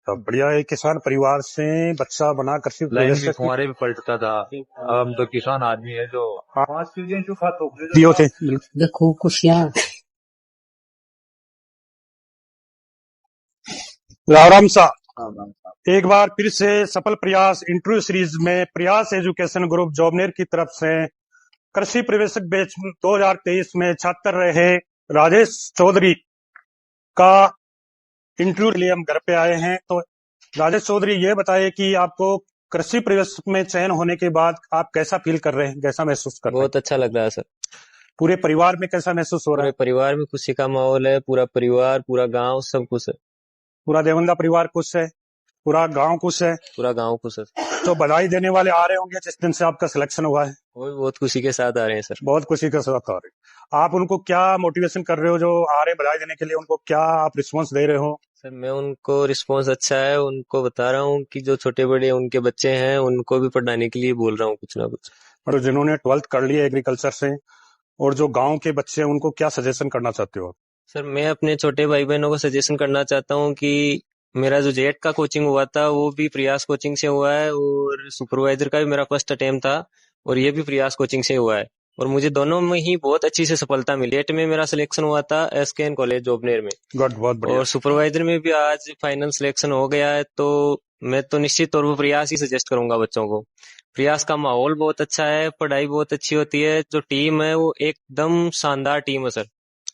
तो बढ़िया है, किसान परिवार से बच्चा बना कृषि लाइन भी व्यवसाय फुहारे में पलटता था। अब हम तो किसान आदमी है जो हाँ, 5 चीजें जो खाते दियो थे बिल्कुल। देखो खुशियाँ राम राम सा एक बार फिर से सफल प्रयास इंटरव्यू सीरीज में प्रयास एजुकेशन ग्रुप जॉबनेर की तरफ से कृषि प्रवेशक बैच 2023 में छात्र रहे राजेश चौधरी का इंटरव्यू लिए हम घर पे आए हैं। तो राजेश चौधरी, ये बताइए कि आपको कृषि प्रवेशक में चयन होने के बाद आप कैसा फील कर रहे हैं, कैसा महसूस कर रहे हैं? बहुत अच्छा लग रहा है सर। पूरे परिवार में कैसा महसूस हो रहा पूरे है? परिवार में खुशी का माहौल है, पूरा परिवार, पूरा गांव सब कुछ है। पूरा देवंदा परिवार खुश है, पूरा गांव खुश है, पूरा गांव खुश है। तो बधाई देने वाले आ रहे होंगे जिस दिन से आपका सिलेक्शन हुआ है? वो भी बहुत खुशी के साथ आ रहे हैं सर। बहुत खुशी के साथ आ रहे हैं। आप उनको क्या मोटिवेशन कर रहे हो जो आ रहे बधाई देने के लिए? उनको क्या आप रिस्पॉन्स दे रहे हो? सर मैं उनको रिस्पॉन्स अच्छा है, उनको बता रहा हूँ कि जो छोटे बड़े उनके बच्चे हैं उनको भी पढ़ाने के लिए बोल रहा हूँ कुछ ना कुछ। और जिन्होंने 12th कर लिया एग्रीकल्चर से और जो गांव के बच्चे हैं उनको क्या सजेशन करना चाहते हो? सर मैं अपने छोटे भाई बहनों को सजेशन करना चाहता हूँ कि मेरा जो जेट का कोचिंग हुआ था वो भी प्रयास कोचिंग से हुआ है, और सुपरवाइजर का भी मेरा फर्स्ट अटेम्प्ट था और ये भी प्रयास कोचिंग से हुआ है, और मुझे दोनों में ही बहुत अच्छी से सफलता मिली। जेट में मेरा सिलेक्शन हुआ था एसकेएन कॉलेज जॉबनेर में, गुड, बहुत बढ़िया। और सुपरवाइजर में भी आज फाइनल सिलेक्शन हो गया है। तो मैं तो निश्चित तौर पर प्रयास ही सजेस्ट करूंगा बच्चों को। प्रयास का माहौल बहुत अच्छा है, पढ़ाई बहुत अच्छी होती है, जो टीम है वो एकदम शानदार टीम है सर।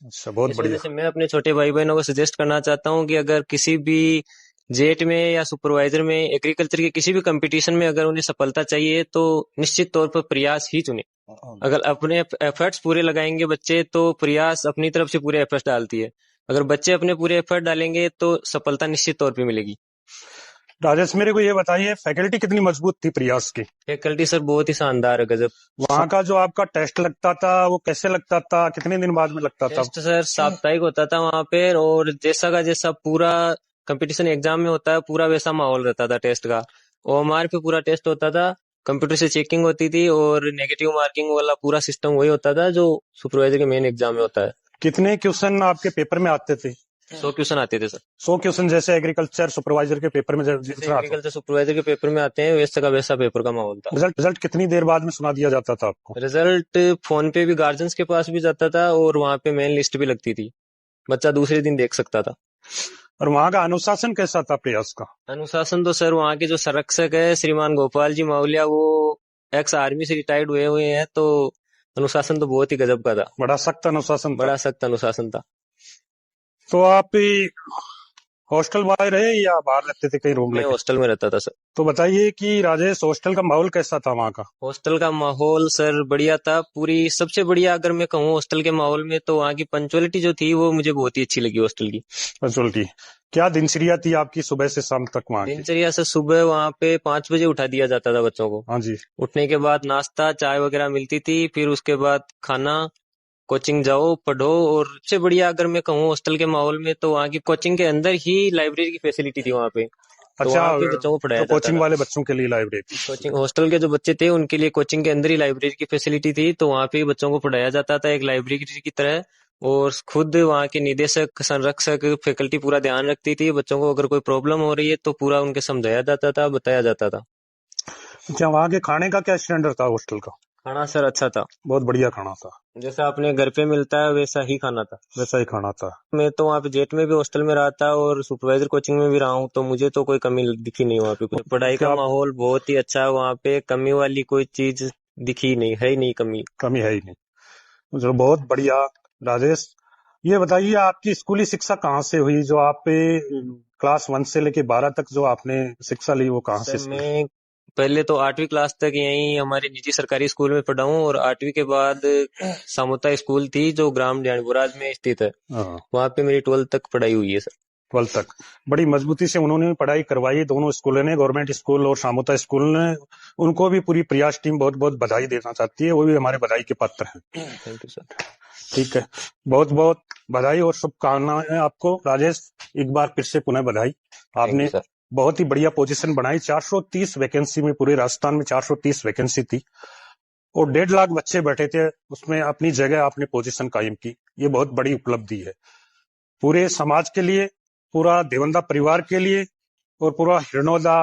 अच्छा, बहुत इस वजह बढ़िया। से मैं अपने छोटे भाई बहनों को सजेस्ट करना चाहता हूँ कि अगर किसी भी जेट में या सुपरवाइजर में एग्रीकल्चर के किसी भी कंपटीशन में अगर उन्हें सफलता चाहिए तो निश्चित तौर पर प्रयास ही चुने। अगर अपने एफर्ट्स पूरे लगाएंगे बच्चे तो प्रयास अपनी तरफ से पूरे एफर्ट्स डालती है। अगर बच्चे अपने पूरे एफर्ट डालेंगे तो सफलता निश्चित तौर पे मिलेगी। राजेश, मेरे को ये बताइए, फैकल्टी कितनी मजबूत थी प्रयास की? फैकल्टी सर बहुत ही शानदार है, गजब। वहाँ का जो आपका टेस्ट लगता था वो कैसे लगता था, कितने दिन बाद में लगता था? टेस्ट सर साप्ताहिक होता था वहाँ पे, और जैसा का जैसा पूरा कंपटीशन एग्जाम में होता है पूरा वैसा माहौल रहता था टेस्ट का। ओएमआर पे पूरा टेस्ट होता था, कंप्यूटर से चेकिंग होती थी, और नेगेटिव मार्किंग वाला पूरा सिस्टम वही होता था जो सुपरवाइजर के मेन एग्जाम में होता है। कितने क्वेश्चन आपके पेपर में आते थे? 100 क्वेश्चन आते थे सर। 100 क्वेश्चन जैसे एग्रीकल्चर सुपरवाइजर के पेपर में जैसे एग्रीकल्चर सुपरवाइजर के पेपर में आते हैं वैसा का वैसा पेपर का माहौल था। रिजल्ट कितनी देर बाद में सुना दिया जाता था आपको? रिजल्ट फोन पे भी गार्जियंस के पास भी जाता था, और वहाँ पे मेन लिस्ट भी लगती थी, बच्चा दूसरे दिन देख सकता था। और वहाँ का अनुशासन कैसा था प्रयास का? अनुशासन तो सर वहाँ के जो संरक्षक है श्रीमान गोपाल जी मावलिया, वो एक्स आर्मी से रिटायर्ड हुए हैं, तो अनुशासन तो बहुत ही गजब का था। बड़ा सख्त अनुशासन था। बड़ा सख्त अनुशासन था। तो आप हॉस्टल में रहे या बाहर रहते थे कहीं रूम मैं लेके? हॉस्टल में रहता था सर। तो बताइए कि राजेश, हॉस्टल का माहौल कैसा था वहाँ का? हॉस्टल का माहौल सर बढ़िया था। पूरी सबसे बढ़िया अगर मैं कहूँ हॉस्टल के माहौल में तो वहाँ की पंचुअलिटी जो थी वो मुझे बहुत ही अच्छी लगी हॉस्टल की। पंचुअलिटी क्या दिनचर्या थी आपकी सुबह से शाम तक वहाँ की? दिनचर्या से सुबह वहाँ पे 5 बजे उठा दिया जाता था बच्चों को। हाँ जी। उठने के बाद नाश्ता चाय वगैरह मिलती थी, फिर उसके बाद खाना, कोचिंग जाओ पढ़ो। और सबसे बढ़िया अगर मैं कहूँ हॉस्टल के माहौल में तो वहाँ की कोचिंग के अंदर ही लाइब्रेरी की फैसिलिटी थी वहाँ पे। तो अच्छा, वहाँ पे बच्चों को पढ़ाया तो जाता कोचिंग था। वाले बच्चों के लिए लाइब्रेरी? कोचिंग हॉस्टल के जो बच्चे थे उनके लिए कोचिंग के अंदर ही लाइब्रेरी की फैसिलिटी थी, तो वहाँ पे ही बच्चों को पढ़ाया जाता था एक लाइब्रेरी की तरह। और खुद वहाँ के निदेशक संरक्षक फैकल्टी पूरा ध्यान रखती थी बच्चों को, अगर कोई प्रॉब्लम हो रही है तो पूरा उनके समझाया जाता था, बताया जाता था। अच्छा, वहाँ के खाने का क्या स्टैंडर्ड था हॉस्टल का? खाना सर अच्छा था, बहुत बढ़िया खाना था। जैसा अपने घर पे मिलता है वैसा ही खाना था। वैसा ही खाना था। मैं तो वहाँ पे जेट में भी हॉस्टल में रहा था और सुपरवाइजर कोचिंग में भी रहा हूँ, तो मुझे तो कोई कमी दिखी नहीं वहाँ पे। कुछ पढ़ाई का माहौल बहुत ही अच्छा है वहाँ पे, कमी वाली कोई चीज दिखी नहीं, है ही नहीं, कमी है ही नहीं। जो बहुत बढ़िया। राजेश, ये बताइए आपकी स्कूली शिक्षा कहाँ से हुई? जो आप क्लास 1 से लेके 12 तक जो आपने शिक्षा ली वो कहाँ से? मैं पहले तो 8वीं क्लास तक यहीं हमारे निजी सरकारी स्कूल में पढ़ा हूँ, और 8वीं के बाद सामुता स्कूल थी जो ग्राम ध्यानपुराज में स्थित है, वहाँ पे मेरी 12th तक पढ़ाई हुई है सर। 12th तक बड़ी मजबूती से उन्होंने पढ़ाई करवाई, दोनों स्कूलों ने, गवर्नमेंट स्कूल और सामुता स्कूल ने। उनको भी पूरी प्रयास टीम बहुत बहुत बधाई देना चाहती है, वो भी हमारे बधाई के पात्र हैं। Thank you sir. ठीक है, बहुत बहुत बधाई और शुभकामनाएं आपको। राजेश, एक बार फिर से पुनः बधाई। आपने बहुत ही बढ़िया पोजीशन बनाई। 430 वैकेंसी में, पूरे राजस्थान में 430 वैकेंसी थी और 1.5 लाख बच्चे बैठे थे, उसमें अपनी जगह आपने पोजीशन कायम की। ये बहुत बड़ी उपलब्धि है पूरे समाज के लिए, पूरा देवंदा परिवार के लिए और पूरा हिरनौदा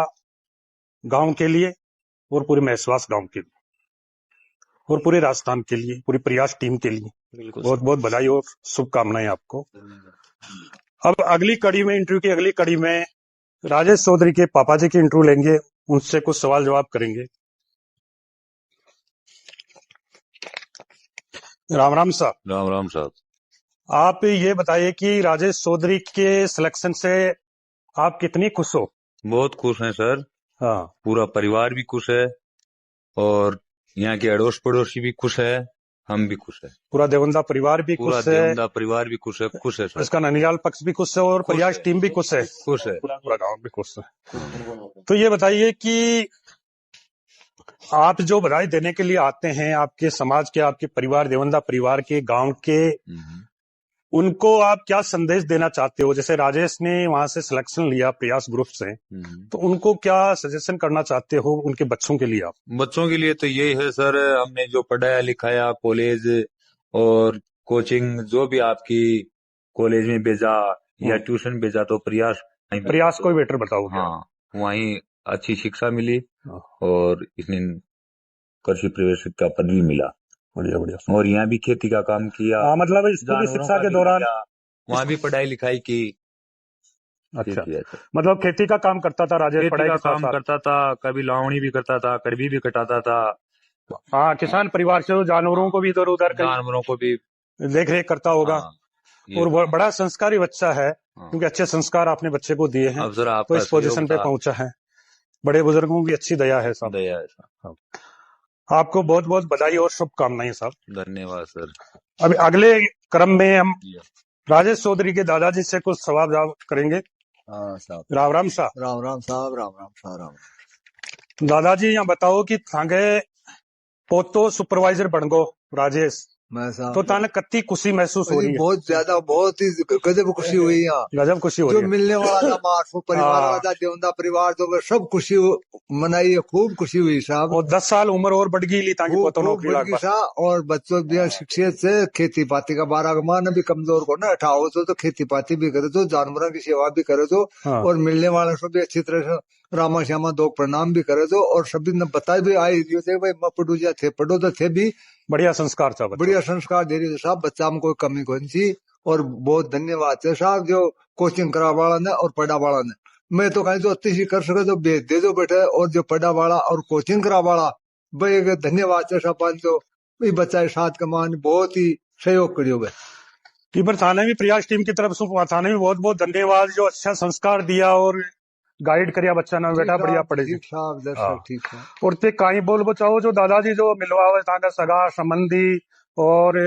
गांव के लिए और पूरे महसवास गांव के लिए और पूरे राजस्थान के लिए, पूरी प्रयास टीम के लिए बिल्कुल बहुत बहुत बधाई और शुभकामनाएं आपको। अब अगली कड़ी में, इंटरव्यू की अगली कड़ी में राजेश चौधरी के पापा जी की इंटरव्यू लेंगे, उनसे कुछ सवाल जवाब करेंगे। राम राम साहब। राम राम साहब। आप ये बताइए कि राजेश चौधरी के सिलेक्शन से आप कितनी खुश हो? बहुत खुश हैं सर। हाँ, पूरा परिवार भी खुश है और यहाँ के अड़ोस पड़ोसी भी खुश है, हम भी खुश है। पूरा देवंदा परिवार भी पूरा खुश है, देवंदा परिवार भी खुश है सर। इसका ननियाल पक्ष भी खुश है और खुश प्रयास है। टीम भी खुश है, खुश है। पूरा गांव भी खुश है। तो ये बताइए कि आप जो बधाई देने के लिए आते हैं, आपके समाज के, आपके परिवार, देवंदा परिवार के, गांव के, उनको आप क्या संदेश देना चाहते हो? जैसे राजेश ने वहां से सिलेक्शन लिया प्रयास ग्रुप से, तो उनको क्या सजेशन करना चाहते हो उनके बच्चों के लिए? आप बच्चों के लिए तो यही है सर, हमने जो पढ़ाया लिखाया, कॉलेज और कोचिंग जो भी आपकी कॉलेज में भेजा या ट्यूशन भेजा, तो प्रयास को बेटर बताओ। हाँ, वहीं अच्छी शिक्षा मिली और इसने कृषि प्रवेशक का पदवी मिला। बढ़िया बढ़िया। और यहाँ भी खेती का काम किया। मतलब स्कूली शिक्षा के दौरान वहाँ भी पढ़ाई लिखाई की। अच्छा, मतलब खेती का काम करता था राजेश? पढ़ाई का काम करता था, कभी लावणी भी करता था, कड़वी भी कटाता था। हाँ, किसान परिवार से जानवरों को भी इधर उधर जानवरों को भी देख रेख करता होगा। और बड़ा संस्कारी बच्चा है, क्योंकि अच्छे संस्कार आपने बच्चे को दिए हैं, तो इस पोजीशन पे पहुंचा है। बड़े बुजुर्गों की अच्छी दया है साहब। दया है साहब। आपको बहुत बहुत बधाई और शुभकामनाएं साहब। धन्यवाद सर। अभी अगले क्रम में हम राजेश चौधरी के दादाजी से कुछ सवाल जवाब करेंगे। साहब। राम राम साहब। राम राम साहब। राम राम साहब। राम दादाजी यहाँ बताओ कि थांगे पोतो सुपरवाइजर बन गो राजेश, तो ताने कत्ती खुशी महसूस हो रही है? बहुत ज्यादा, बहुत ही गजब खुशी हुई यहाँ। गजब खुशी हो रही है। जो मिलने वाला था मार्फो परिवार वाला था, देवंदा परिवार, तो सब खुशी मनाई है, खूब खुशी हुई साहब। और 10 साल उम्र और बढ़ गई ताकि पोतो नौकरी लग सा। और बच्चों भी शिक्षित से खेती पाती का बारह भी कमजोर को ना उठाओ तो खेती पाती भी करे, तो जानवरों की सेवा भी करे, तो और मिलने वालों को भी अच्छी तरह से रामा श्यामा दो प्रणाम भी करे, तो और सभी ने बताए भी आई भाई पढ़ू जा थे, पढ़ो तो थे भी। बढ़िया संस्कार था, बढ़िया संस्कार दे रही साहब बच्चा में, कोई कमी कोई थी। और बहुत धन्यवाद है साहब जो कोचिंग करा वाला ने और पढ़ा वाला ने। मैं तो कहीं तो अति कर सके तो भेज दे दो बेटे, और जो पढ़ा वाला और कोचिंग करा वाला भाई धन्यवाद है साहब। तो बच्चा के साथ कमान बहुत ही सहयोग करियो। टीबर थाने भी प्रयास टीम की तरफ से थाने भी बहुत बहुत धन्यवाद, जो अच्छा संस्कार दिया और गाइड करिया बच्चा ना बेटा बढ़िया पढ़े। ठीक है। और ते काई बोल बचाओ जो दादाजी जो मिलवावे तांगा सगा संबंधी और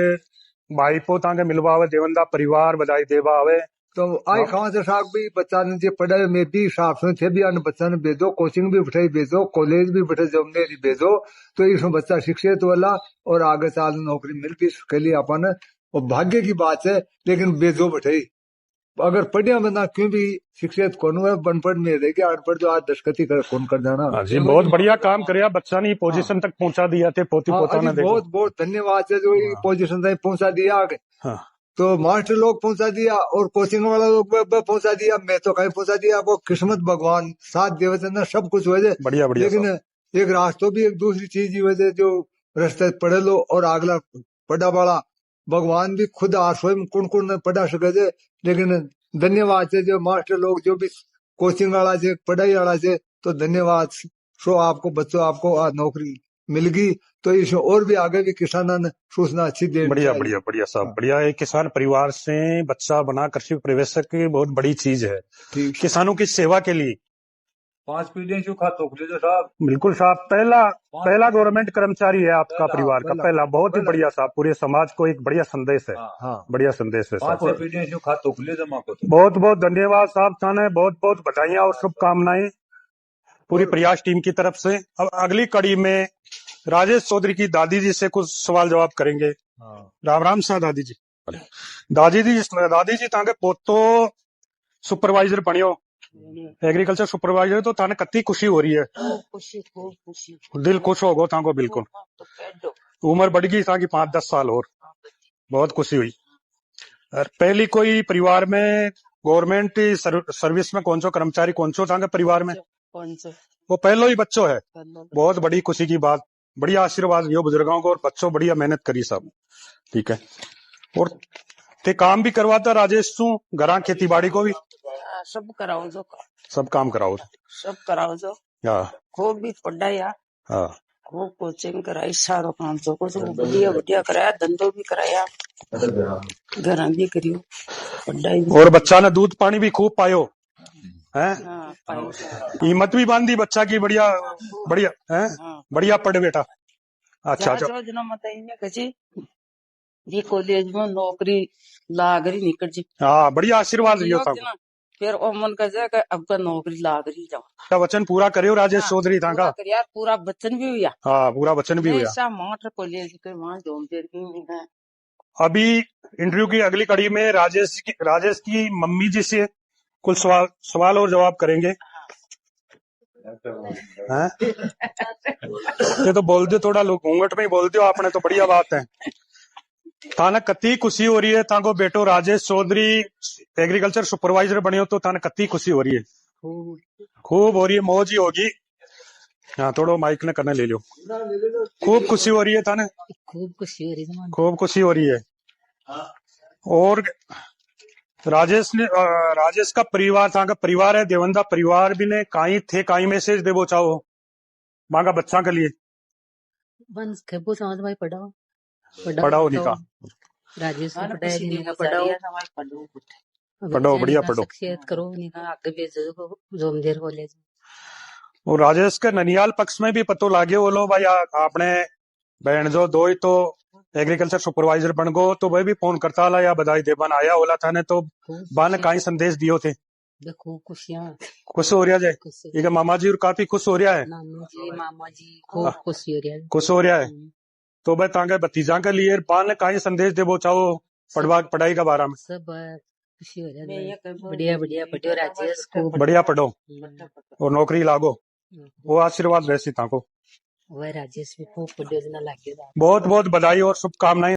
भाई पो तांगे मिलवावे देवंदा परिवार बधाई देवा आवे, तो आई खावा से साहब भी बच्चा ने जो पढ़े में भी साफ से थे भी अन बच्चा ने भेजो, कोचिंग भी बैठे भेजो, कॉलेज भी बैठे जमने भेजो, तो इसमें बच्चा शिक्षित वाला और आगे साल नौकरी मिल भी के लिए अपन, और भाग्य की बात है। लेकिन भेजो बैठे अगर पढ़िया बंदा क्यों भी शिक्षित कौन है, बनपढ़ में रह गया, अनपढ़ जो आज दशकती कर कौन कर जाना। जी बहुत बढ़िया काम करिया बच्चा ने, पोजीशन तक पहुंचा दिया थे पोती पोता ने। बहुत बहुत धन्यवाद है जो पोजीशन तक पहुंचा दिया आगे। तो मास्टर लोग पहुंचा दिया और कोचिंग वाला लोग पहुंचा दिया, मैं तो कहीं पहुंचा दिया। वो किस्मत भगवान साथ देवे सब कुछ हो जाए। बढ़िया बढ़िया। लेकिन एक रास्तों भी एक दूसरी चीज ही वजह जो रास्ते पढ़े लो और अगला पढ़ा वाला भगवान भी खुद स्वयं कुण पढ़ा सके। लेकिन धन्यवाद है जो मास्टर लोग जो भी कोचिंग वाला से पढ़ाई वाला से, तो धन्यवाद सो आपको बच्चों, आपको आज नौकरी मिल गई, तो इस और भी आगे भी किसानों ने सूचना अच्छी दे। बढ़िया बढ़िया बढ़िया साहब बढ़िया। एक किसान परिवार से बच्चा बना कृषि प्रवेशक की बहुत बड़ी चीज है किसानों की सेवा के लिए। 5 पीढ़ियां जो खातो खुले जो साहब। बिल्कुल साहब, पहला गवर्नमेंट कर्मचारी है आपका परिवार का, पहला। बहुत ही बढ़िया साहब, पूरे समाज को एक बढ़िया संदेश है। बढ़िया संदेश है साहब। 5 पीढ़ियां जो खातो खुले जमा को। बहुत बहुत धन्यवाद साहब, थाने बहुत बहुत बधाइयां और शुभकामनाएं पूरी प्रयास टीम की तरफ से। अब अगली कड़ी में राजेश चौधरी की दादी जी से कुछ सवाल जवाब करेंगे। राम राम साहब दादी जी। दादी जी तांगे पोतो सुपरवाइजर बनियो, एग्रीकल्चर सुपरवाइजर, तो थाने कत्ती खुशी हो रही है? खुशी दिल खुश हो गो तांको बिल्कुल। उम्र बढ़ गई ताकि 5-10 साल और, बहुत खुशी हुई। और पहली कोई परिवार में गवर्नमेंट सर्विस में कौन सो कर्मचारी कौन सो तांगे परिवार में कौन सा वो पहलो ही बच्चों है। पहलो बहुत बड़ी खुशी की बात, बढ़िया आशीर्वाद यो बुजुर्गों को और बच्चों बढ़िया मेहनत करी सब। ठीक है। और ते काम भी करवाता राजेश तू घरा खेती बाड़ी को भी सब कराओ जो सब काम कराओ सब कराओ जो हाँ खूब भी पढ़ाया हाँ खूब कोचिंग कराई सारो काम जो कुछ बढ़िया बढ़िया कराया धंधो भी कराया घर भी करियो पढ़ाई भी और बच्चा ने दूध पानी भी खूब पायो है। हाँ पायो कीमत भी बांधी बच्चा की बढ़िया बढ़िया है। हाँ बढ़िया पढ़ बेटा। अच्छा अच्छा जो जना मत इन्हें कची ये कॉलेज में नौकरी लाग रही निकल जी हाँ बढ़िया आशीर्वाद लियो था। फिर ओ मन कर जाए अब का नौकरी लाग रही जाओ क्या वचन पूरा करियो राजेश चौधरी था का यार पूरा बच्चन भी हुआ हाँ पूरा वचन भी हुआ। ऐसा मात्र कॉलेज के वहाँ जोमदेर की है। अभी इंटरव्यू की अगली कड़ी में राजेश की मम्मी जी से कुछ सवाल और जवाब करेंगे। हैं? ये तो बोल दो थोड़ा लोग घूंघट में ही बोल दो आपने तो बढ़िया बात है। थाने कत्ती खुशी हो रही है ताको बेटो राजेश चौधरी एग्रीकल्चर सुपरवाइजर बने हो तो थाने कत्ती खुशी हो रही है। खूब हो रही है, मौज ही होगी। हाँ थोड़ो माइक ने करने ले लो। खूब खुशी हो रही है थाने खूब खुशी हो रही है खूब खुशी हो रही है। और राजेश का परिवार था का परिवार है देवंदा परिवार भी ने काई थे काई मैसेज देवो चाहो मांगा बच्चा के लिए बंस खेबो समझ भाई पढ़ाओ नहीं का राजेश को पढ़ाओ पढ़ो बढ़िया पढ़ो शख्सियत करो निका आगे भेजो जोमदेर कॉलेज। और राजेश के ननियाल पक्ष में भी पतो लागे बोलो भाई आपने बहन जो दो ही तो एग्रीकल्चर सुपरवाइजर बन गो तो वह भी फोन करता ला या बधाई देवन आया होला था ने तो बाने काई संदेश दियो थे। खूब खुशियां खुश हो रहा है ये मामा जी और काफी खुश हो रहा है मामा जी खूब खुशी हो रहा है खुश हो रहा है। तो भाई तांगे भतीजा के लिए बाने काई संदेश देवो चाहो पढ़ाई का बारे में सब खुशी हो रहा है। बढ़िया बढ़िया पढ़ो राजेश को बढ़िया पढ़ो और नौकरी लागो वो आशीर्वाद वैसी ताको वह राजेश भी खूब पढ़ो जना लागे। बहुत बहुत बधाई और शुभकामनाएं।